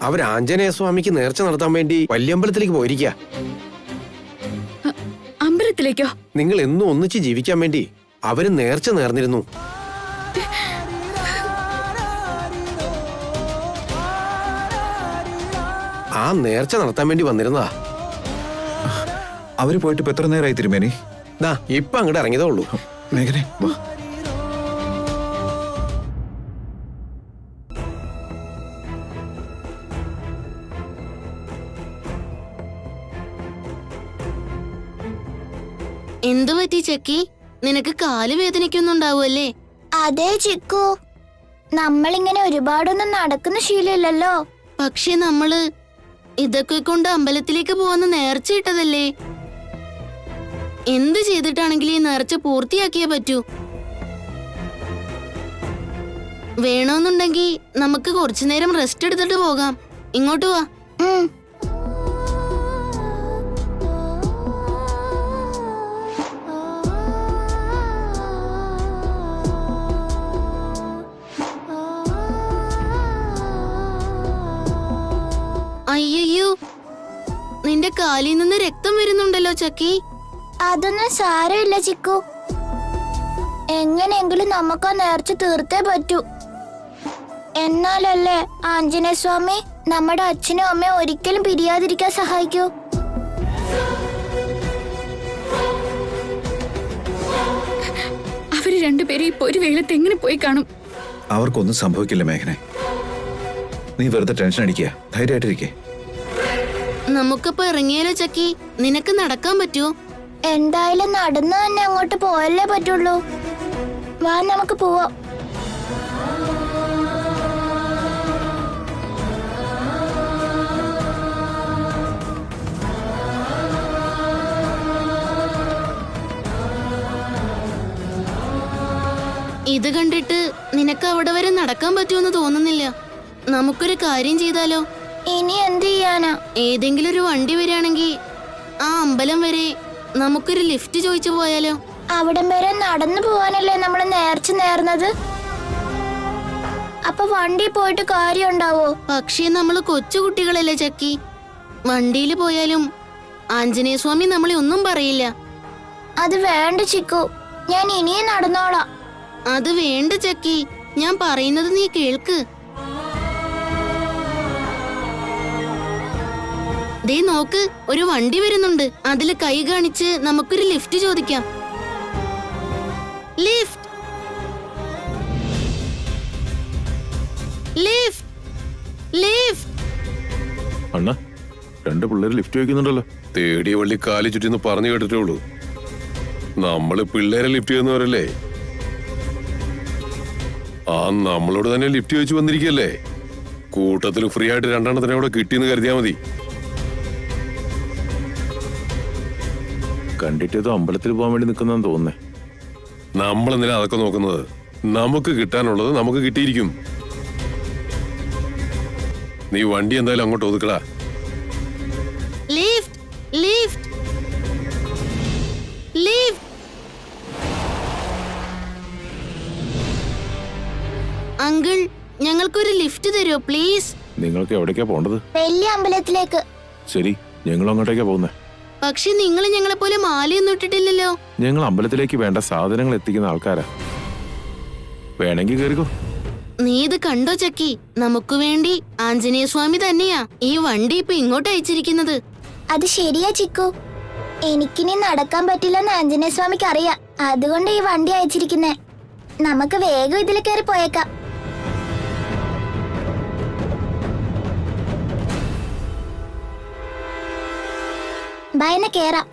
അവർ ആഞ്ജനേയ സ്വാമിക്ക് നേർച്ച നടത്താൻ വേണ്ടി വല്യമ്പലത്തിലേക്ക് പോയിരിക്കുക. അമ്പലത്തിലേക്കോ? നിങ്ങൾ എന്നും ഒന്നിച്ച് ജീവിക്കാൻ വേണ്ടി അവര് നേർച്ച നേർന്നിരുന്നു. ആ നേർച്ച നടത്താൻ വേണ്ടി വന്നിരുന്നതാ. അവര് പോയിട്ട് ഇപ്പൊ എത്ര നേരമായി തിരുമേനി? ദാ ഇപ്പൊ അങ്ങോട്ട് ഇറങ്ങിയതേ ഉള്ളൂ. മേഘനെ വാ. എന്തു പറ്റി ചക്കി? നിനക്ക് കാല് വേദനിക്കുന്നുണ്ടാവുമല്ലേ? അതെ ചിക്കു, നമ്മളിങ്ങനെ ഒരുപാടൊന്നും നടക്കുന്ന ശീലമില്ലല്ലോ. പക്ഷെ നമ്മള് ഇതൊക്കെ കൊണ്ട് അമ്പലത്തിലേക്ക് പോവാന്ന് നേർച്ചയിട്ടതല്ലേ? എന്ത് ചെയ്തിട്ടാണെങ്കിലും ഈ നേർച്ച പൂർത്തിയാക്കിയേ പറ്റൂ. വേണമെന്നുണ്ടെങ്കിൽ നമുക്ക് കുറച്ചു നേരം റെസ്റ്റ് എടുത്തിട്ട് പോകാം. ഇങ്ങോട്ട് വാ. അയ്യോ, നിന്റെ കാലിൽ നിന്ന് രക്തം വരുന്നുണ്ടല്ലോ ചക്കി. അതൊന്നും സാരമില്ല ചിക്കു, എങ്ങനെയെങ്കിലും നമുക്ക് ആ നേർച്ച തീർത്തേ പറ്റൂ. എന്നാലല്ലേ ആഞ്ജനേയ സ്വാമി നമ്മുടെ അച്ഛനും അമ്മയും ഒരിക്കലും പിരിയാതിരിക്കാൻ സഹായിക്കൂ. അവര് രണ്ടുപേരും ഇപ്പൊ ഒരു വെയിലത്ത് എങ്ങനെ പോയി കാണും? അവർക്കൊന്നും സംഭവിക്കില്ല മേഘനെ, നീ വെറുതെ ടെൻഷൻ അടിക്കുക. ധൈര്യമായിട്ടിരിക്കേ. നമുക്കിപ്പോ ഇറങ്ങിയാലോ ചക്കി? നിനക്ക് നടക്കാൻ പറ്റുമോ? എന്തായാലും നടന്നു തന്നെ അങ്ങോട്ട് പോയല്ലേ പറ്റുള്ളൂ. വാ നമുക്ക് പോവാം. ഇത് കണ്ടിട്ട് നിനക്ക് അവിടെ വരെ നടക്കാൻ പറ്റുമെന്ന് തോന്നുന്നില്ല. നമുക്കൊരു കാര്യം ചെയ്താലോ? ഇനി എന്ത് ചെയ്യാനാ? ഏതെങ്കിലും ഒരു വണ്ടി വരികയാണെങ്കിൽ ആ അമ്പലം വരെ നമുക്കൊരു ലിഫ്റ്റ് ചോദിച്ചു പോയാലോ? അവിടം വരെ നടന്നു പോവാനല്ലേ നമ്മൾ നേർച്ച നേർന്നത്. അപ്പൊ വണ്ടി പോയിട്ട് കാര്യം ഉണ്ടാവോ? പക്ഷേ നമ്മള് കൊച്ചുകുട്ടികളല്ലേ ചക്കി. വണ്ടിയിൽ പോയാലും ആഞ്ജനേയ സ്വാമി നമ്മളെ ഒന്നും പറയില്ല. അത് വേണ്ട ചിക്കു, ഞാൻ ഇനിയും നടന്നോളാം. അത് വേണ്ട ചക്കി, ഞാൻ പറയുന്നത് നീ കേൾക്ക്. ദേ നോക്ക്, ഒരു വണ്ടി വരുന്നുണ്ട്. അതില് കൈ കാണിച്ച് നമുക്കൊരു ലിഫ്റ്റ് ചോദിക്കാം. Lift, lift, lift. അണ്ണ, രണ്ട് പിള്ളേര് ലിഫ്റ്റ് ചോദിക്കുന്നുണ്ടല്ലോ. തേടിയ വള്ളി കാലി ചുറ്റിന്ന് പറഞ്ഞു കേട്ടിട്ടേ ഉള്ളൂ. നമ്മള് പിള്ളേരെ ലിഫ്റ്റ് ചെയ്യുന്നവരല്ലേ? ആ നമ്മളോട് തന്നെ ലിഫ്റ്റ് ചോദിച്ചു വന്നിരിക്കല്ലേ? കൂട്ടത്തിൽ ഫ്രീ ആയിട്ട് രണ്ടെണ്ണത്തിനെ കൂടെ കിട്ടിയെന്ന് കരുതിയാ മതി. കണ്ടിട്ടേതോ അമ്പലത്തിൽ പോകാൻ വേണ്ടി നിൽക്കുന്നതെന്ന് തോന്നുന്നേ. നമ്മളെന്തിനാ അതൊക്കെ നോക്കുന്നത്? നമുക്ക് കിട്ടാനുള്ളത് നമുക്ക് കിട്ടിയിരിക്കും. നീ വണ്ടി എന്തായാലും അങ്ങോട്ട് ഒതുക്കടാ. Lift, lift, lift. അങ്കിൾ, ഞങ്ങൾക്കൊരു ലിഫ്റ്റ് തരുമോ പ്ലീസ്? നിങ്ങൾക്ക് എവിടേക്കാ പോണ്ടത്? വലിയ അമ്പലത്തിലേക്ക്. ശരി, ഞങ്ങൾ അങ്ങോട്ടേക്കാ പോകുന്നേ. പക്ഷെ നിങ്ങൾ ഞങ്ങളെ പോലെ മാലയൊന്നും ഇട്ടിട്ടില്ലല്ലോ. ഞങ്ങൾ അമ്പലത്തിലേക്ക് വേണ്ട സാധനങ്ങൾ എത്തിക്കുന്ന ആൾക്കാരാ. വേണമെങ്കിൽ കേറിക്കോ. നീ ഇത് കണ്ടോ ചക്കി? നമുക്ക് വേണ്ടി ആഞ്ജനേയ സ്വാമി തന്നെയാ ഈ വണ്ടി ഇപ്പൊ ഇങ്ങോട്ട് അയച്ചിരിക്കുന്നത്. അത് ശരിയാ ചിക്കു, എനിക്കിനി നടക്കാൻ പറ്റില്ലെന്ന് ആഞ്ജനേയ സ്വാമിക്ക് അറിയാം. അതുകൊണ്ട് ഈ വണ്ടി അയച്ചിരിക്കുന്നേ. നമുക്ക് വേഗം ഇതിൽ കയറി പോയേക്കാം. ഭയന്ന് കേറാം.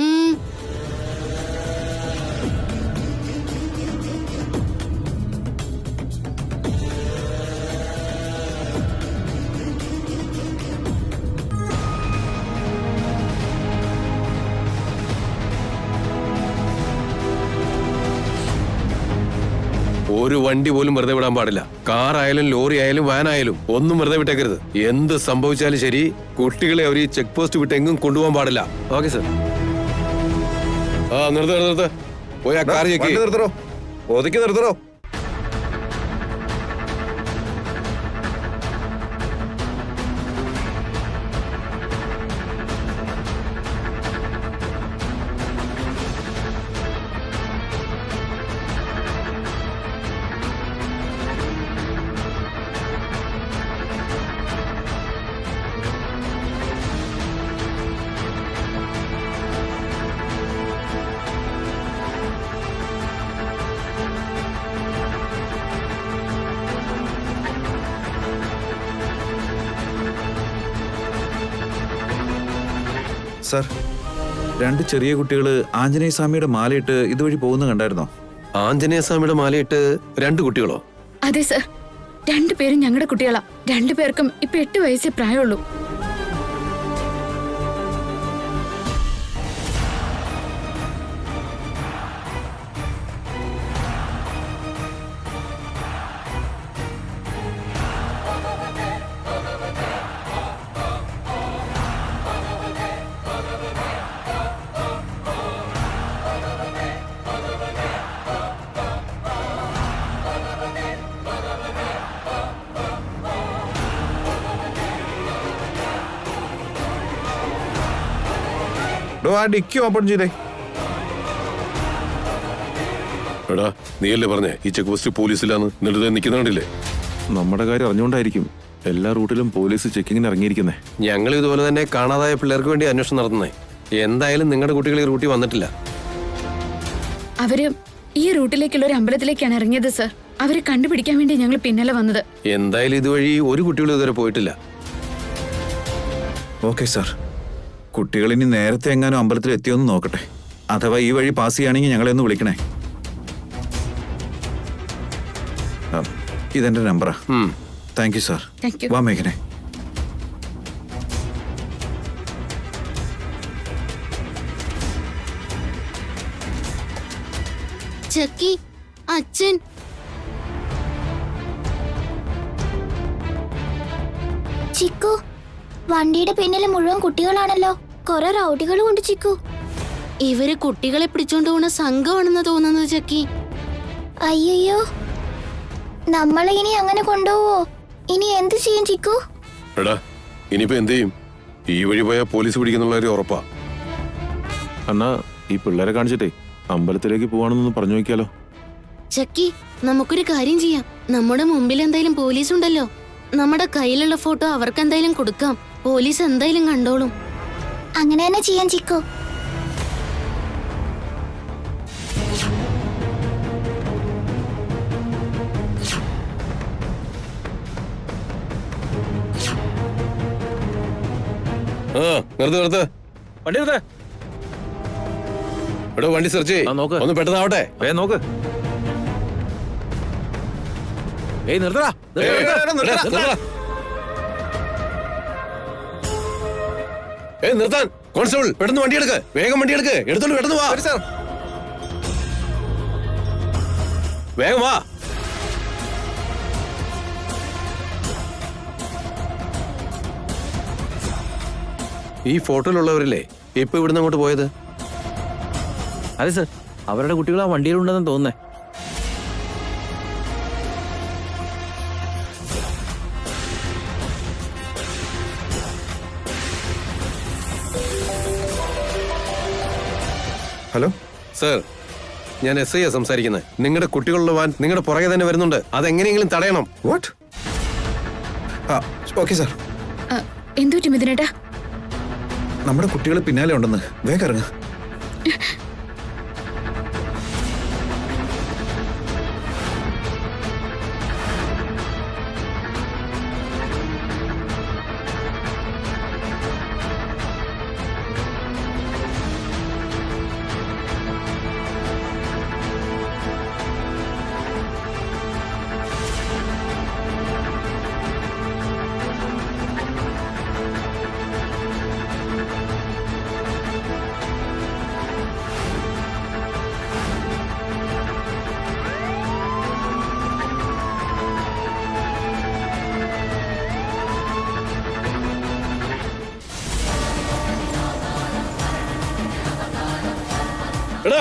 ഒരു വണ്ടി പോലും വെറുതെ വിടാൻ പാടില്ല. കാർ ആയാലും ലോറി ആയാലും വാൻ ആയാലും ഒന്നും വെറുതെ വിട്ടേക്കരുത്. എന്ത് സംഭവിച്ചാലും ശരി, കുട്ടികളെ അവർ ഈ ചെക്ക് പോസ്റ്റ് വിട്ട് എങ്ങും കൊണ്ടുപോകാൻ പാടില്ല. Okay sir. ആ നിർത്ത പോയി ആ കാർ ചെക്ക് നിർത്തറോ, ഒതുക്കി നിർത്തറോ. സാർ, 2 ചെറിയ കുട്ടികൾ ആഞ്ജനേയ സ്വാമിയുടെ മാലയിട്ട് ഇതുവഴി പോകുന്ന കണ്ടായിരുന്നോ? ആഞ്ജനേയ സ്വാമിയുടെ മാലയിട്ട് 2 കുട്ടികളോ? അതെ സർ, 2 പേരും ഞങ്ങളുടെ കുട്ടികളാ. 2 പേർക്കും ഇപ്പൊ 8 വയസ്സേ പ്രായമുള്ളൂ. ആ ഡിക്കി ഓപ്പൺ ചെയ്തേ. എടാ, നീയല്ലേ പറഞ്ഞേ ഈ ചെക്ക് പോസ്റ്റ് പോലീസിലാന്ന്? എന്നിട്ട് നിൽക്കുന്നുണ്ടില്ലേ? നമ്മുടെ കാര്യം അറിഞ്ഞുകൊണ്ടായിരിക്കും എല്ലാ റൂട്ടിലും പോലീസ് ചെക്കിങ്ങിന് ഇറങ്ങിയിരിക്കുന്നേ. ഞങ്ങൾ ഇതുപോലെ തന്നെ കാണാതായ പിള്ളേർക്ക് വേണ്ടി അന്വേഷണം നടത്തുന്നേ. എന്തായാലും നിങ്ങളുടെ കുട്ടികൾ ഈ റൂട്ടിൽ വന്നിട്ടില്ല. അവര് ഈ റൂട്ടിലേക്കുള്ള ഒരു അമ്പലത്തിലേക്കാണ് ഇറങ്ങിയത് സർ. അവരെ കണ്ടുപിടിക്കാൻ വേണ്ടി ഞങ്ങൾ പിന്നാലെ വന്നത്. എന്തായാലും ഇതുവഴി ഒരു കുട്ടികളും ഇതുവരെ പോയിട്ടില്ല. ഓക്കെ സാർ, കുട്ടികൾ ഇനി നേരത്തെ എങ്ങാനും അമ്പലത്തിൽ എത്തിയോന്ന് നോക്കട്ടെ. അഥവാ ഈ വഴി പാസ് ചെയ്യുകയാണെങ്കിൽ ഞങ്ങളെ ഒന്ന് വിളിക്കണേ. ഇതെന്റെ നമ്പറാ. Thank you sir. Thank you. വാ മേഘനെ. ചക്കി, അച്ഛൻ. ചിക്കു, വണ്ടിയുടെ പിന്നിൽ മുഴുവൻ കുട്ടികളാണല്ലോ. കുറെ റൗഡികളും ഉണ്ട് ചിക്കു. ഇവര് കുട്ടികളെ പിടിച്ചോണ്ട് പോണ സംഘമാണെന്ന് തോന്നുന്നത് ചക്കി. അയ്യോ, നമ്മളെ ഇനി അങ്ങനെ കൊണ്ടുപോവോ? ഇനി എന്ത് ചെയ്യും ചിക്കു? എടാ, ഇനിയിപ്പോ എന്ത് ചെയ്യും? ഈ വഴി പോയാൽ പോലീസ് പിടിക്കുന്നുള്ള ഒരു ഉറപ്പാ. എന്നാ ഈ പിള്ളേരെ കാണിച്ചിട്ടേ അമ്പലത്തിലേക്ക് പോവാണെന്നൊന്ന് പറഞ്ഞു നോക്കിയാലോ? ചക്കി, നമുക്കൊരു കാര്യം ചെയ്യാം. നമ്മുടെ മുമ്പിൽ എന്തായാലും പോലീസ് ഉണ്ടല്ലോ. നമ്മുടെ കയ്യിലുള്ള ഫോട്ടോ അവർക്ക് എന്തായാലും കൊടുക്കാം. പോലീസ് എന്തായാലും കണ്ടോളും. അങ്ങനെ തന്നെ ചെയ്യാൻ ചിക്കു. നിർത്ത്. വണ്ടി നിർത്തേ. എടോ, വണ്ടി സെർച്ച് ചെയ്യ്. നോക്ക്. ഒന്ന് പെട്ടെന്നാവട്ടെ. നോക്ക്. നിർത്തടാ. നിർത്താൻ. കോൺസ്റ്റബിൾ, പെട്ടെന്ന് വണ്ടി എടുക്ക്. വേഗം വണ്ടി എടുക്ക്. എടുത്തോണ്ട് പെട്ടെന്ന് വാ. വേഗം വാ. ഈ ഫോട്ടോയിലുള്ളവരല്ലേ ഇപ്പൊ ഇവിടുന്ന് അങ്ങോട്ട് പോയത്? അതെ സർ, അവരുടെ കുട്ടികൾ ആ വണ്ടിയിലുണ്ടെന്ന് തോന്നുന്നേ. ഹലോ സർ, ഞാൻ SI സംസാരിക്കുന്നത്. നിങ്ങളുടെ കുട്ടികളുടെ വാൻ നിങ്ങളുടെ പുറകെ തന്നെ വരുന്നുണ്ട്. അതെങ്ങനെയെങ്കിലും തടയണം. വാട്ട്? Okay sir. എന്തുപറ്റി മിഥുനേട്ടാ? നമ്മുടെ കുട്ടികൾ പിന്നാലെ ഉണ്ടെന്ന്. വേഗം ഇറങ്ങ. എടാ,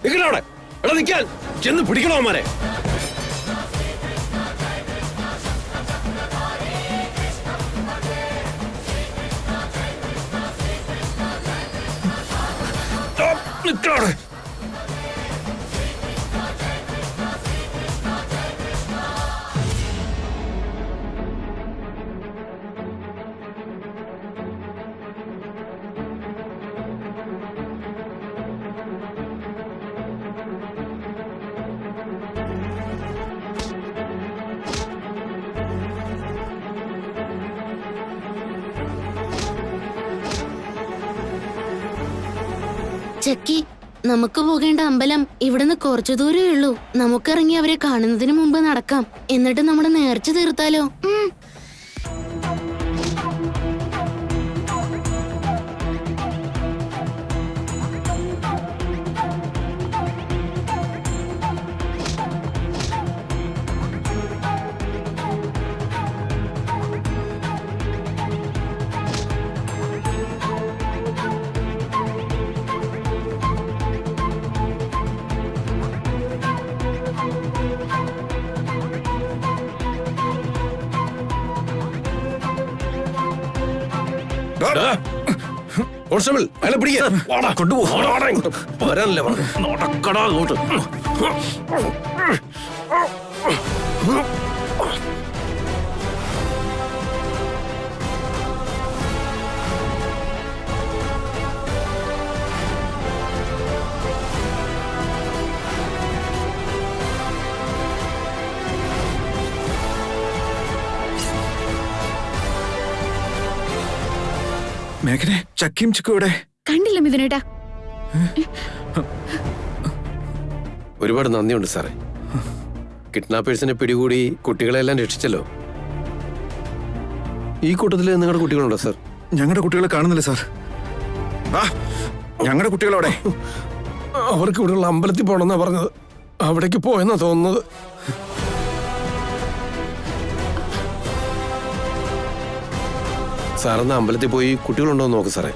നിൽക്കണവിടെ. എടാ, നിൽക്കാൻ. ചെന്ന് പിടിക്കണോ അവന്മാരെ? നിൽക്കണവിടെ. ചക്കി, നമുക്ക് പോകേണ്ട അമ്പലം ഇവിടുന്ന് കുറച്ചു ദൂരമേ ഉള്ളൂ. നമുക്കിറങ്ങി അവരെ കാണുന്നതിന് മുമ്പ് നടക്കാം. എന്നിട്ട് നമ്മുടെ നേർച്ച തീർത്താലോ? കോൺസ്റ്റബിൾ അയാളെ പിടിക്കാൻ വരാനല്ലേ പറഞ്ഞു. നടക്കടാ അങ്ങോട്ട്. മേഘനെ, ചക്കിയും ചിക്കും ഇവിടെ. കണ്ടില്ല മിഥുനേട്ടാ. ഒരുപാട് നന്ദിയുണ്ട് സാറേ. കിഡ്നാപ്പേഴ്സിനെ പിടികൂടി കുട്ടികളെല്ലാം രക്ഷിച്ചല്ലോ. ഈ കൂട്ടത്തില് നിങ്ങളുടെ കുട്ടികളുണ്ടോ സാർ? ഞങ്ങളുടെ കുട്ടികളെ കാണുന്നില്ല സാർ. ഞങ്ങളുടെ കുട്ടികളവിടെ. അവർക്ക് ഇവിടെയുള്ള അമ്പലത്തിൽ പോകണമെന്നാ പറഞ്ഞത്. അവിടേക്ക് പോയെന്നാ തോന്നുന്നത്. സാറെന്നാ അമ്പലത്തിൽ പോയി കുട്ടികളുണ്ടോ എന്ന് നോക്ക് സാറേ.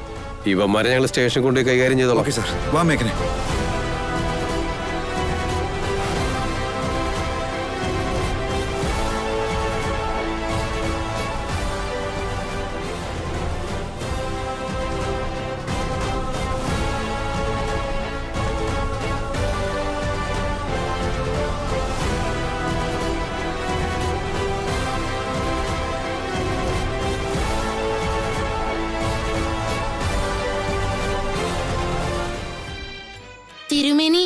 ഇവന്മാരെ ഞങ്ങൾ സ്റ്റേഷൻ കൊണ്ട് കൈകാര്യം ചെയ്തോളാം. Okay sir. വാ മേഘനെ. തിരുമേനി,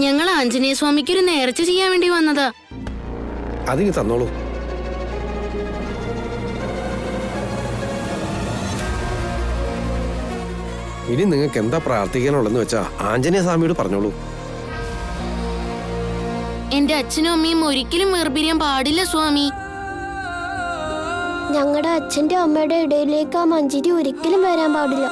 ഞങ്ങൾ ആഞ്ജനേയ സ്വാമിക്ക് ഒരു നേർച്ച ചെയ്യാൻ വേണ്ടി വന്നതാ. അതിന് തന്നോളൂ. ഇനി നിങ്ങൾക്ക് എന്താ പ്രാർത്ഥിക്കാനുള്ളതെന്ന് വെച്ചാ ആഞ്ജനേയ സ്വാമിയോട് പറഞ്ഞോളൂ. എന്റെ അച്ഛനും അമ്മയും ഒരിക്കലും വേർപിരിയാൻ പാടില്ല സ്വാമി. ഞങ്ങളുടെ അച്ഛന്റെ അമ്മയുടെ ഇടയിലേക്ക് ആ മഞ്ചരി ഒരിക്കലും വരാൻ പാടില്ല.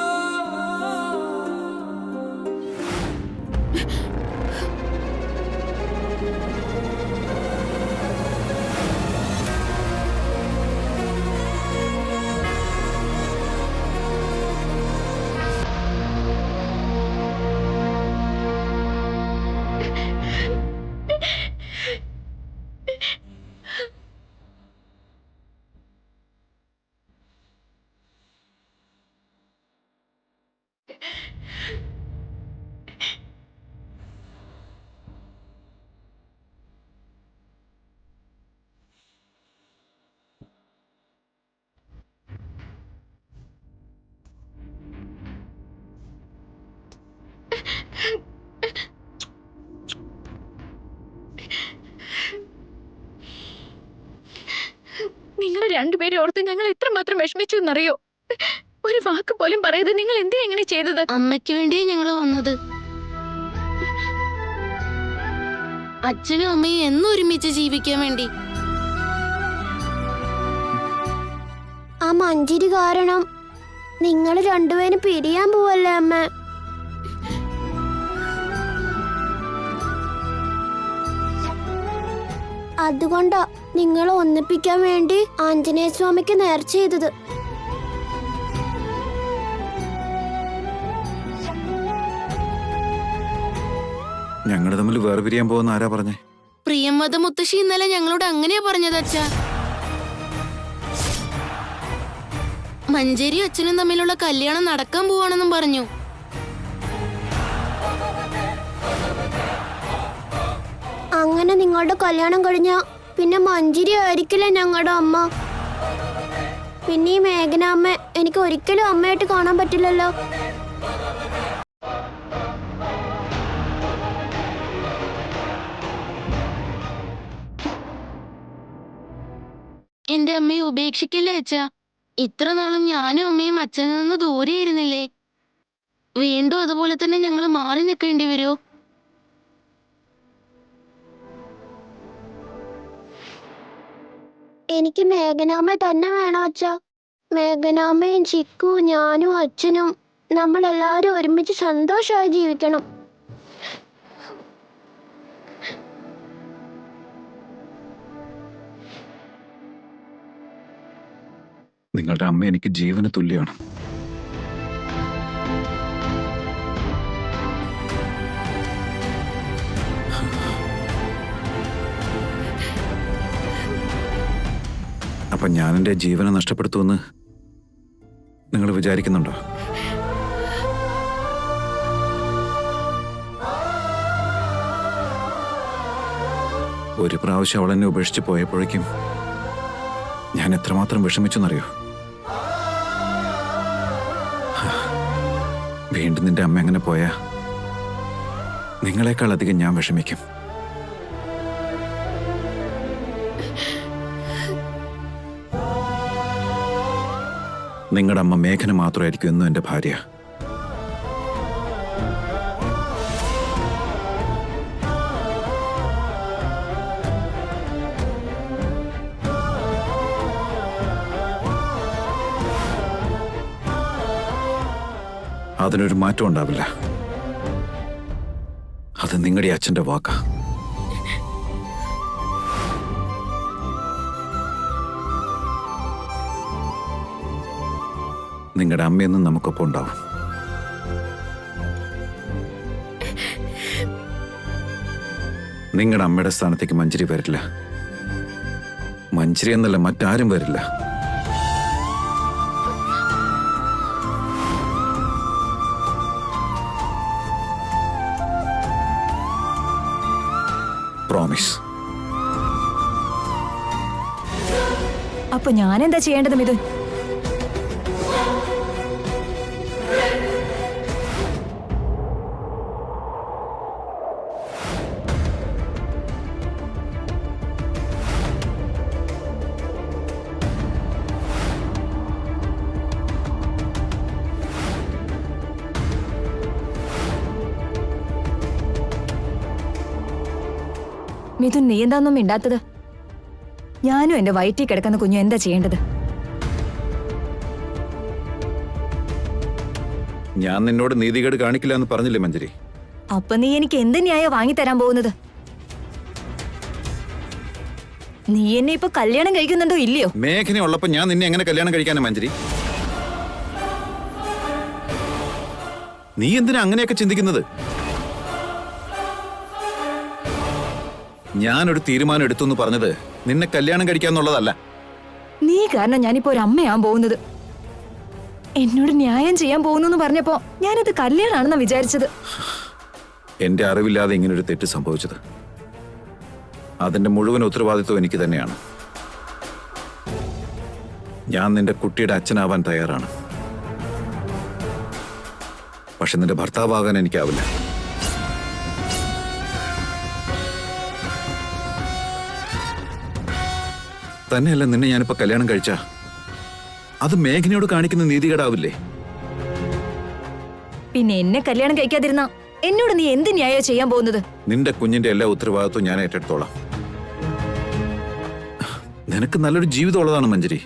നിങ്ങൾ രണ്ടുപേരും ഓർത്ത് ഞങ്ങൾ എത്രമാത്രം വിഷമിച്ചു എന്നറിയോ? ഒരു വാക്ക് പോലും പറയാതെ നിങ്ങൾ എന്തേ എങ്ങനെ ചെയ്തത്? അമ്മയ്ക്ക് വേണ്ടിയാ ഞങ്ങള് വന്നത്. അച്ഛനും അമ്മയും എന്നും ഒരുമിച്ച് ജീവിക്കാൻ വേണ്ടി. ആ മഞ്ചരി കാരണം നിങ്ങൾ രണ്ടുപേരും പിരിയാൻ പോവല്ലേ അമ്മ? അതുകൊണ്ടാ നിങ്ങളെ ഒന്നിപ്പിക്കാൻ വേണ്ടി ആഞ്ജനേയ സ്വാമിക്ക് നേർച്ച ചെയ്തത്. ഞങ്ങൾ തമ്മിൽ വേർപിരിയാൻ പോകുന്ന ആരാ പറഞ്ഞേ? പ്രിയംവദ മുത്തശ്ശി ഇന്നലെ ഞങ്ങളോട് അങ്ങനെയാ പറഞ്ഞത് അച്ഛാ. മഞ്ചേരി അച്ഛനും തമ്മിലുള്ള കല്യാണം നടക്കാൻ പോവാണെന്നും പറഞ്ഞു. അങ്ങനെ നിങ്ങളുടെ കല്യാണം കഴിഞ്ഞാ പിന്നെ മഞ്ചരി ആയിരിക്കില്ല ഞങ്ങളുടെ അമ്മ. പിന്നെ ഈ മേഘന അമ്മ എനിക്ക് ഒരിക്കലും അമ്മയായിട്ട് കാണാൻ പറ്റില്ലല്ലോ. എന്റെ അമ്മയെ ഉപേക്ഷിക്കില്ലേ അച്ഛാ? ഇത്ര നാളും ഞാനും അമ്മയും അച്ഛനിൽ നിന്ന് ദൂരെയായിരുന്നില്ലേ? വീണ്ടും അതുപോലെ തന്നെ ഞങ്ങൾ മാറി നിൽക്കേണ്ടി വരുമോ? എനിക്ക് മേഘനാമ്മ തന്നെ വേണം അച്ഛാ. മേഘനാമ്മയും ചിക്കു, ഞാനും അച്ഛനും നമ്മളെല്ലാവരും ഒരുമിച്ച് സന്തോഷമായി ജീവിക്കണം. നിങ്ങളുടെ അമ്മ എനിക്ക് ജീവന് തുല്യമാണ്. അപ്പൊ ഞാൻ എൻ്റെ ജീവനെ നഷ്ടപ്പെടുത്തുമെന്ന് നിങ്ങൾ വിചാരിക്കുന്നുണ്ടോ? ഒരു പ്രാവശ്യം അവൾ എന്നെ ഉപേക്ഷിച്ച് പോയപ്പോഴേക്കും ഞാൻ എത്രമാത്രം വിഷമിച്ചെന്നറിയോ? വീണ്ടും നിന്റെ അമ്മ എങ്ങനെ പോയാ നിങ്ങളെക്കാൾ അധികം ഞാൻ വിഷമിക്കും. നിങ്ങളുടെ അമ്മ മേഘന മാത്രമായിരിക്കും എന്നും എൻ്റെ ഭാര്യ. അതിനൊരു മാറ്റം ഉണ്ടാവില്ല. അത് നിങ്ങളുടെ അച്ഛൻ്റെ വാക്കാ. നിങ്ങളുടെ അമ്മയെന്നും നമുക്കൊപ്പം ഉണ്ടാവും. നിങ്ങളുടെ അമ്മയുടെ സ്ഥാനത്തേക്ക് മഞ്ജരി വരില്ല. മഞ്ജരി എന്നല്ല, മറ്റാരും വരില്ല. പ്രോമിസ്. അപ്പൊ ഞാനെന്താ ചെയ്യേണ്ടത് മിഥുൻ? മിഥുൻ, നീ എന്താന്നും മിണ്ടാത്തത്? ഞാനും എന്റെ വയറ്റിൽ കിടക്കുന്ന കുഞ്ഞു എന്താ ചെയ്യേണ്ടത്? ഞാൻ നിന്നോട് നീതികേട് കാണിക്കില്ല എന്ന് പറഞ്ഞില്ലേ മഞ്ജരി? അപ്പൊ നീ എനിക്ക് എന്ത് ന്യായ വാങ്ങിത്തരാൻ പോകുന്നത്? നീ എന്നെ ഇപ്പൊ കല്യാണം കഴിക്കുന്നുണ്ടോ ഇല്ലയോ? മേഘന ഉള്ളപ്പോ ഞാൻ നിന്നെ എങ്ങനെ കല്യാണം കഴിക്കാനാ മഞ്ജരി? നീ എന്തിനാ അങ്ങനെയൊക്കെ ചിന്തിക്കുന്നത്? ഞാനൊരു തീരുമാനം എടുത്തു എന്ന് പറഞ്ഞത് നിന്നെ കല്യാണം കഴിക്കാന്നുള്ളതല്ല. നീ കാരണം ഞാനിപ്പോ ഒരു അമ്മയാൻ പോകുന്നത്. എന്നോട് ന്യായം ചെയ്യാൻ പോകുന്നു പറഞ്ഞപ്പോ ഞാനത് കല്യാണാണെന്നാ വിചാരിച്ചത്. എന്റെ അറിവില്ലാതെ ഇങ്ങനൊരു തെറ്റ് സംഭവിച്ചത്. അതിന്റെ മുഴുവൻ ഉത്തരവാദിത്വം എനിക്ക് തന്നെയാണ്. ഞാൻ നിന്റെ കുട്ടിയുടെ അച്ഛനാവാൻ തയ്യാറാണ്. പക്ഷെ നിന്റെ ഭർത്താവാകാൻ എനിക്കാവില്ല. തന്നെയല്ല, നിന്നെ ഞാനിപ്പോ കല്യാണം കഴിച്ച അത് മേഘനയോട് കാണിക്കുന്ന നീതികേടാവില്ലേ? പിന്നെ എന്നെ കല്യാണം കഴിക്കാതിരുന്ന എന്നോട് നീ എന്ത് ന്യായ ചെയ്യാൻ പോകുന്നത്? നിന്റെ കുഞ്ഞിന്റെ എല്ലാ ഉത്തരവാദിത്വം ഞാൻ ഏറ്റെടുത്തോളാം. നിനക്ക് നല്ലൊരു ജീവിതം ഉള്ളതാണ് മഞ്ജരി.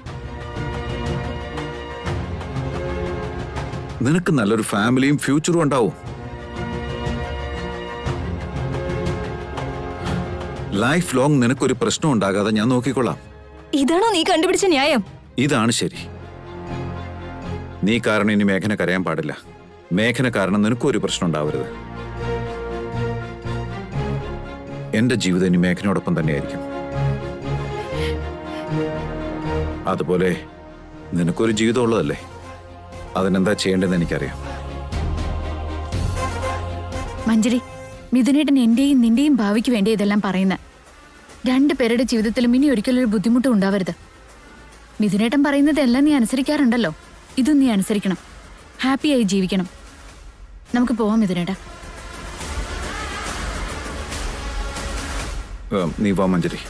നിനക്ക് നല്ലൊരു ഫാമിലിയും ഫ്യൂച്ചറും ഉണ്ടാവും. ലൈഫ് ലോങ് നിനക്കൊരു പ്രശ്നം ഉണ്ടാകാതെ ഞാൻ നോക്കിക്കൊള്ളാം. ഇതാണോ നീ കണ്ടുപിടിച്ച ന്യായം? ഇതാണ് ശരി. നീ കാരണം ഇനി മേഘന കരയാൻ പാടില്ല. മേഘന കാരണം നിനക്കും ഒരു പ്രശ്നം ഉണ്ടാവരുത്. എന്റെ ജീവിതം ഇനി മേഘനയോടൊപ്പം തന്നെയായിരിക്കും. അതുപോലെ നിനക്കൊരു ജീവിതം ഉള്ളതല്ലേ, അതിനെന്താ ചെയ്യേണ്ടതെന്ന് എനിക്കറിയാം. മഞ്ജരി, മിഥുനേട്ടൻ എന്റെയും നിന്റെയും ഭാവിക്ക് വേണ്ടി ഇതെല്ലാം പറയുന്ന. രണ്ടുപേരുടെ ജീവിതത്തിലും ഇനി ഒരിക്കലും ഒരു ബുദ്ധിമുട്ടും ഉണ്ടാവരുത്. മിഥുനേട്ടൻ പറയുന്നതെല്ലാം നീ അനുസരിക്കാറുണ്ടല്ലോ, ഇതും നീ അനുസരിക്കണം. ഹാപ്പിയായി ജീവിക്കണം. നമുക്ക് പോവാം മിഥുനേട്ടാ. നീ വാ മഞ്ജരി.